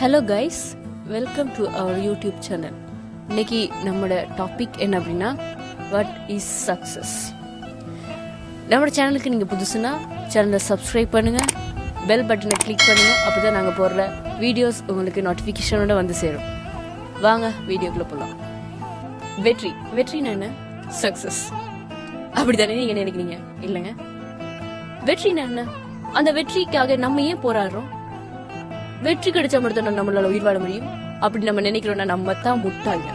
Hello guys, welcome to our YouTube channel. இன்னைக்கு நம்மளோட topic என்ன அப்படின்னா, வாட் இஸ் சக்ஸஸ். நம்மளோட சேனலுக்கு நீங்கள் புதுசுன்னா சேனலை சப்ஸ்கிரைப் பண்ணுங்கள், பெல் பட்டனை கிளிக் பண்ணுங்கள். அப்போ தான் நாங்கள் போடுற வீடியோஸ் உங்களுக்கு நோட்டிஃபிகேஷனோட வந்து சேரும். வாங்க வீடியோக்குள்ளே போகலாம். வெற்றினா என்ன? சக்ஸஸ் அப்படி தானே நீங்கள் நினைக்கிறீங்க? இல்லைங்க. வெற்றினா என்ன? அந்த வெற்றிக்காக நம்ம ஏன் போராடுறோம்? வெற்றி கிடைச்சா மட்டும் நம்மளால உயிர் வாழ முடியும் அப்படி நம்ம நினைக்கிறோம்னா நம்ம தான் முட்டாங்க.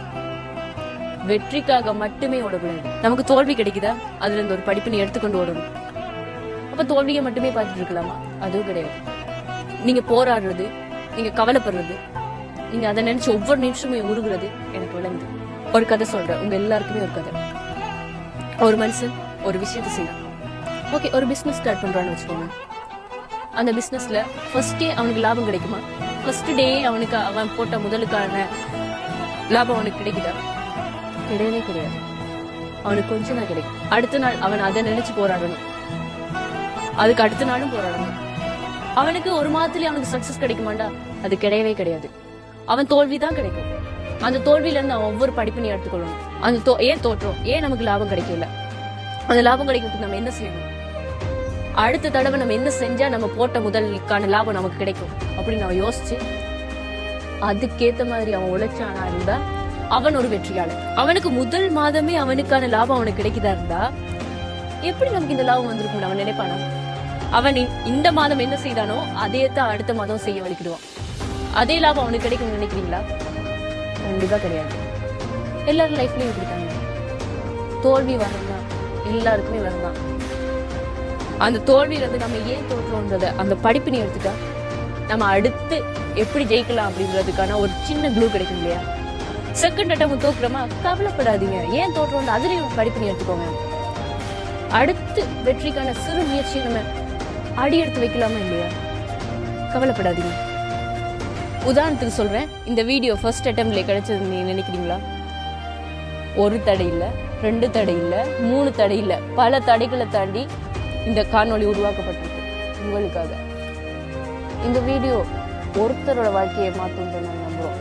வெற்றிக்காக மட்டுமே ஓடக்கூடாது. நமக்கு தோல்வி கிடைக்குதா, அதுல இருந்து ஒரு படிப்பு நீ எடுத்துக்கொண்டு ஓடணும். அப்ப தோல்வியை மட்டுமே பார்த்துட்டு இருக்கலாமா? அதுவும் கிடையாது. நீங்க போராடுறது, நீங்க கவலைப்படுறது, நீங்க அதை நினைச்சு ஒவ்வொரு நிமிஷமும் உருகுறது எனக்கு விளங்குது. ஒரு கதை சொல்றேன், உங்க எல்லாருக்குமே ஒரு கதை. ஒரு மனுஷன் ஒரு விஷயத்தை செய்யறான். ஓகே, ஒரு பிசினஸ் ஸ்டார்ட் பண்றான்னு வச்சுக்கோங்க. அந்த பிசினஸ்ல ஃபர்ஸ்ட் டே அவனுக்கு லாபம் கிடைக்குமா? ஃபர்ஸ்ட் டே அவனுக்கு அவன் போட்ட முதலுக்கான லாபம் அவனுக்கு கிடைக்குதா? கிடையவே கிடையாது. அவனுக்கு கொஞ்சம் தான் கிடைக்கும். அடுத்த நாள் அவன் அதை நினைச்சு போராடணும். அதுக்கு அடுத்த நாளும் போராடணும். அவனுக்கு ஒரு மாதத்துலயே அவனுக்கு சக்சஸ் கிடைக்குமாண்டா? அது கிடையவே கிடையாது. அவன் தோல்விதான் கிடைக்கும். அந்த தோல்வியில இருந்து அவன் ஒவ்வொரு படிப்பினையும் எடுத்துக்கொள்ளணும். அந்த ஏன் தோற்றோம், ஏன் நமக்கு லாபம் கிடைக்கல, அந்த லாபம் கிடைக்கிறதுக்கு நம்ம என்ன செய்யணும், அடுத்த தடவை நம்ம என்ன செஞ்சா நம்ம போட்ட முதலுக்கான லாபம் நமக்கு கிடைக்கும் அப்படின்னு அவன் யோசிச்சு அதுக்கேத்த மாதிரி அவன் உழைச்சானா இருந்தா அவன் ஒரு வெற்றியாளர். அவனுக்கு முதல் மாதமே அவனுக்கான லாபம் அவனுக்கு கிடைக்குதா இருந்தா எப்படி நமக்கு இந்த லாபம் வந்திருக்கும் அவன் நினைப்பானா? அவன் இந்த மாதம் என்ன செய்தானோ அதே தான் அடுத்த மாதம் செய்ய வலிக்கிடுவான். அதே லாபம் அவனுக்கு கிடைக்கும் நினைக்கிறீங்களா? கண்டிப்பா கிடையாது. எல்லாரும் லைஃப்லயும் இப்படித்தாங்க. தோல்வி வரலாம், எல்லாருக்குமே வரலாம். அந்த தோல்வியில இருந்து நம்ம ஏன் தோற்றோன்றத அந்த படிப்பினை எடுத்துட்டா நம்ம அடுத்து எப்படி ஜெயிக்கலாம் அப்படின்றதுக்கான ஒரு சின்ன க்ளூ கிடைக்கும் இல்லையா? செகண்ட் அட்டம் தோக்குறோமா, கவலைப்படாதீங்க. ஏன் தோற்றோம் அதுலயும் படிப்பினை எடுத்துக்கோங்க. அடுத்து வெற்றிக்கான சிறு முயற்சியை நம்ம அடி எடுத்து வைக்கலாமா இல்லையா? கவலைப்படாதீங்க. உதாரணத்துக்கு சொல்றேன், இந்த வீடியோ ஃபர்ஸ்ட் அட்டம்ப்ட்ல கிடைச்சது நீங்க நினைக்கிறீங்களா? ஒரு தடை இல்ல, 2 தடை இல்ல, 3 தடை இல்ல, பல தடைகளை தாண்டி இந்த காணொளி உருவாக்கப்பட்டிருக்கு உங்களுக்காக. இந்த வீடியோ ஒருத்தரோட வாழ்க்கையை மாற்றும்னு நாங்கள் நம்புறோம்.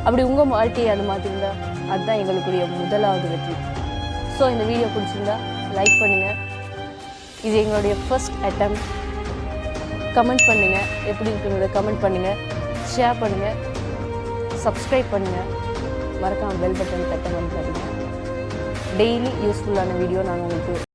அப்படி உங்க வாழ்க்கையை அது மாற்றிருந்தா அதுதான் எங்களுக்குரிய முதலாவது வெற்றி. ஸோ இந்த வீடியோ பிடிச்சிருந்தா லைக் பண்ணுங்க. இது எங்களுடைய ஃபர்ஸ்ட் அட்டம். கமெண்ட் பண்ணுங்க, எப்படி இருக்குன்னு கமெண்ட் பண்ணுங்க, ஷேர் பண்ணுங்க, சப்ஸ்கிரைப் பண்ணுங்க, மறக்காம பெல் பட்டன் தட்ட வந்து பாருங்க. டெய்லி யூஸ்ஃபுல்லான வீடியோ நாங்கள் உங்களுக்கு